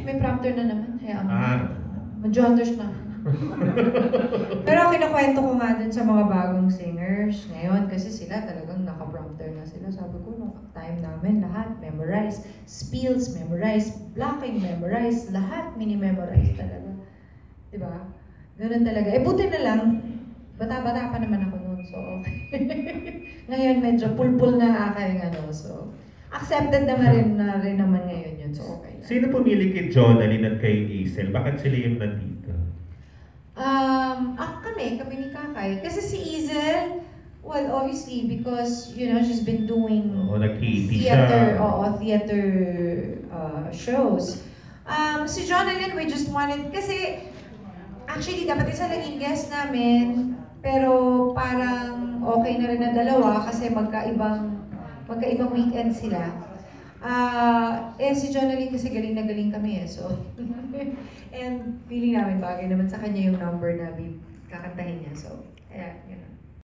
may prompter na naman. Hayaan mo. Mag-jonders na. Pero kinukwento ko nga dun sa mga bagong singers ngayon kasi sila talagang naka-prompter na sila. Sabi ko, nung time namin, lahat memorize. Spills, memorize. Blocking, memorize. Lahat mini-memorize talaga. Diba? Ganun talaga. Eh, buti na lang, bata-bata pa naman ako noon, so okay. Ngayon, medyo pulpul na aking so accepted naman rin naman ngayon yun, so okay. Sino pumili kay Jonalyn at kay Hazel? Bakit sila yung nandito? Kami ni Kakay. Kasi si Hazel, well, obviously, because, she's been doing theater shows. Si Jonalyn, we just wanted, kasi, actually, dapat isa naging guest namin, pero parang okay na rin na dalawa kasi magkaibang weekend sila. Si Jonalyn kasi galing na galing kami so. And feeling namin bagay naman sa kanya yung number na kakantahin niya. So, kaya,